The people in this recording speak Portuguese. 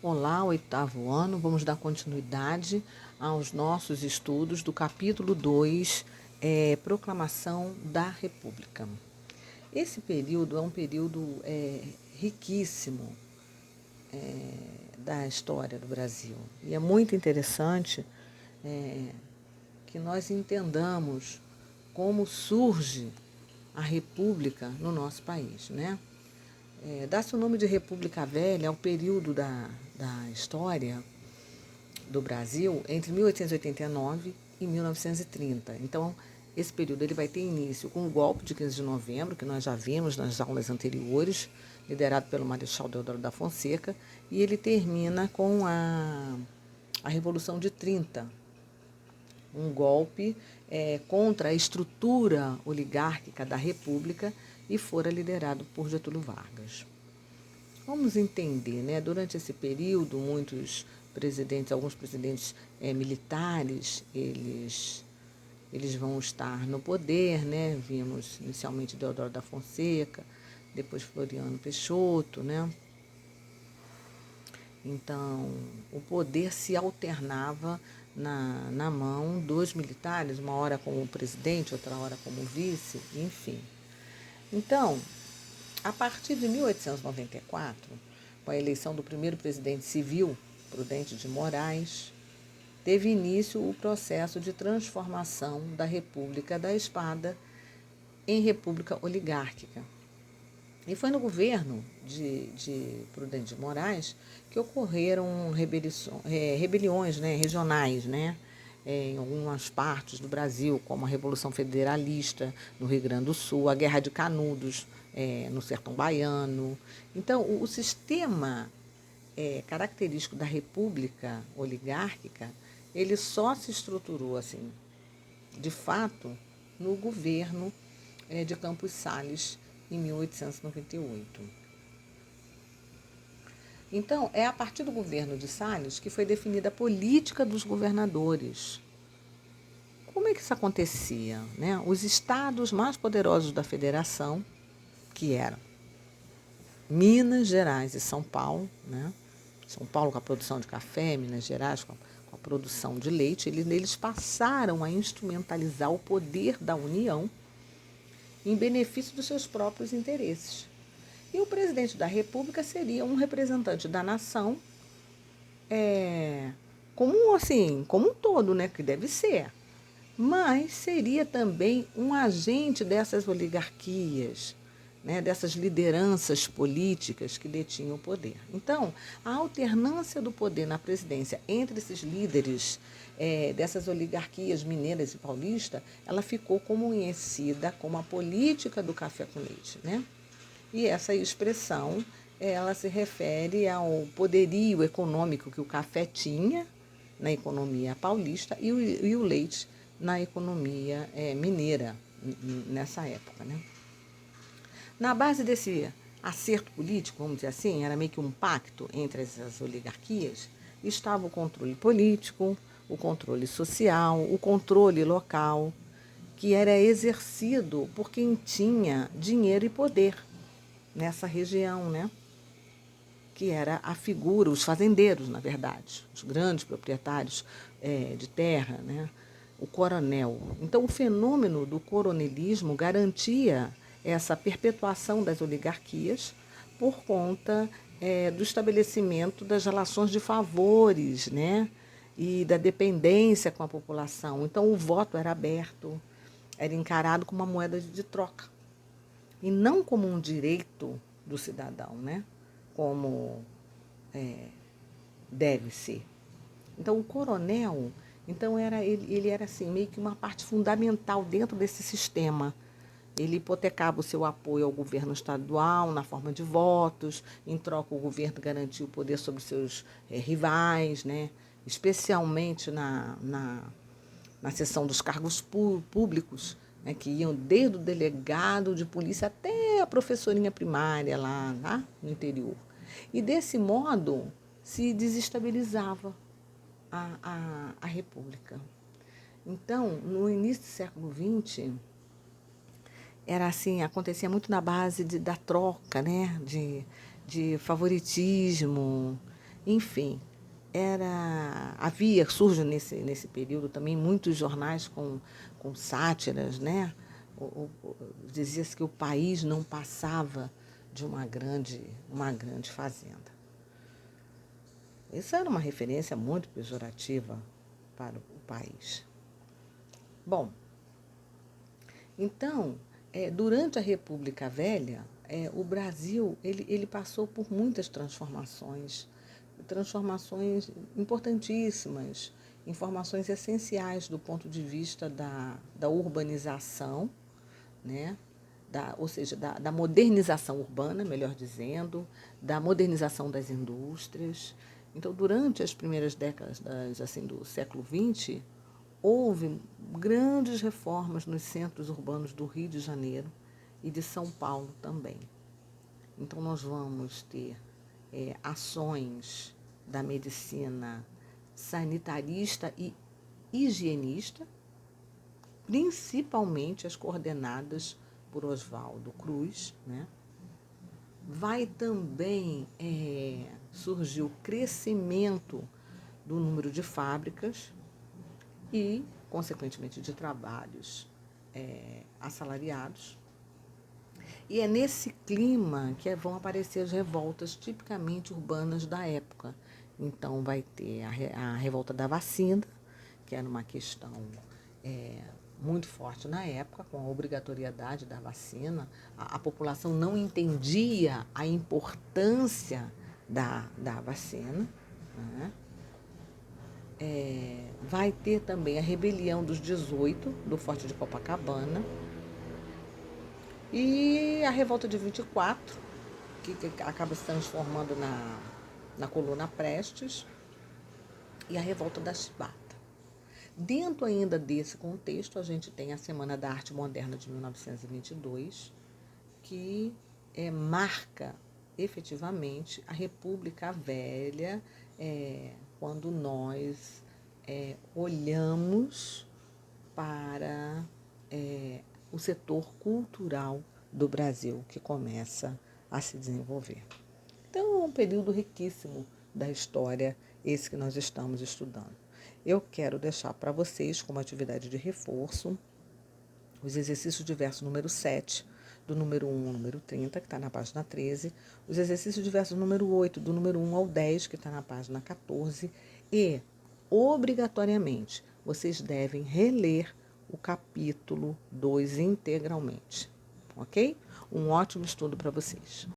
Olá, oitavo ano, vamos dar continuidade aos nossos estudos do capítulo 2, Proclamação da República. Esse período é um período riquíssimo da história do Brasil e é muito interessante que nós entendamos como surge a República no nosso país, né? Dá-se o nome de República Velha ao período da história do Brasil entre 1889 e 1930. Então, esse período ele vai ter início com o golpe de 15 de novembro, que nós já vimos nas aulas anteriores, liderado pelo Marechal Deodoro da Fonseca, e ele termina com a Revolução de 30, um golpe contra a estrutura oligárquica da República e fora liderado por Getúlio Vargas. Vamos entender, né? Durante esse período, alguns presidentes militares, eles vão estar no poder, né? Vimos inicialmente Deodoro da Fonseca, depois Floriano Peixoto, né? Então, o poder se alternava na mão dos militares, uma hora como presidente, outra hora como vice, enfim. Então, a partir de 1894, com a eleição do primeiro presidente civil, Prudente de Moraes, teve início o processo de transformação da República da Espada em República Oligárquica. E foi no governo de Prudente de Moraes que ocorreram rebeliões, né, regionais, né, em algumas partes do Brasil, como a Revolução Federalista no Rio Grande do Sul, a Guerra de Canudos no Sertão Baiano. Então, o sistema característico da República Oligárquica, ele só se estruturou assim, de fato, no governo de Campos Salles, em 1898. Então, é a partir do governo de Salles que foi definida a política dos governadores. Como é que isso acontecia, né? Os estados mais poderosos da federação, que eram Minas Gerais e São Paulo, né? São Paulo com a produção de café, Minas Gerais com a produção de leite, eles passaram a instrumentalizar o poder da União em benefício dos seus próprios interesses. E o presidente da República seria um representante da nação, como um todo, né, que deve ser. Mas seria também um agente dessas oligarquias, né, dessas lideranças políticas que detinham o poder. Então, a alternância do poder na presidência entre esses líderes dessas oligarquias mineiras e paulistas, ela ficou conhecida como a política do café com leite, né? E essa expressão, ela se refere ao poderio econômico que o café tinha na economia paulista e o leite na economia mineira nessa época, né? Na base desse acerto político, vamos dizer assim, era meio que um pacto entre essas oligarquias, estava o controle político, o controle social, o controle local, que era exercido por quem tinha dinheiro e poder nessa região, né? Que era a figura, os fazendeiros, na verdade, os grandes proprietários de terra, né? O coronel. Então, o fenômeno do coronelismo garantia essa perpetuação das oligarquias por conta do estabelecimento das relações de favores, né? E da dependência com a população. Então, o voto era aberto, era encarado como uma moeda de troca e não como um direito do cidadão, né? Como deve ser. Então, o coronel, então ele era assim, meio que uma parte fundamental dentro desse sistema. Ele hipotecava o seu apoio ao governo estadual na forma de votos, em troca o governo garantia o poder sobre seus rivais, né? Especialmente na seção dos cargos públicos, né, que iam desde o delegado de polícia até a professorinha primária lá no interior. E desse modo se desestabilizava a República. Então, no início do século XX, era assim, acontecia muito na base da troca, né, de favoritismo, Enfim, surge nesse período também muitos jornais com sátiras, né? Dizia-se que o país não passava de uma grande fazenda. Isso era uma referência muito pejorativa para o país. Bom, então, durante a República Velha, o Brasil ele passou por muitas transformações importantíssimas, informações essenciais do ponto de vista da urbanização, né? Ou seja, da modernização urbana, melhor dizendo, da modernização das indústrias. Então, durante as primeiras décadas assim, do século XX, houve grandes reformas nos centros urbanos do Rio de Janeiro e de São Paulo também. Então, nós vamos ter ações da medicina sanitarista e higienista, principalmente as coordenadas por Oswaldo Cruz, né? Vai também surgir o crescimento do número de fábricas e, consequentemente, de trabalhos assalariados. E é nesse clima que vão aparecer as revoltas tipicamente urbanas da época. Então, vai ter a revolta da vacina, que era uma questão muito forte na época, com a obrigatoriedade da vacina. A população não entendia a importância da vacina, né? Vai ter também a rebelião dos 18, do Forte de Copacabana, e a revolta de 24, que acaba se transformando na Coluna Prestes, e a revolta da Chibata. Dentro ainda desse contexto, a gente tem a Semana da Arte Moderna de 1922, que marca efetivamente a República Velha, quando nós olhamos para o setor cultural do Brasil, que começa a se desenvolver. Então, é um período riquíssimo da história, esse que nós estamos estudando. Eu quero deixar para vocês, como atividade de reforço, os exercícios diversos número 7, do número 1 ao número 30, que está na página 13, os exercícios diversos número 8, do número 1 ao 10, que está na página 14, e, obrigatoriamente, vocês devem reler o capítulo 2 integralmente, ok? Um ótimo estudo para vocês.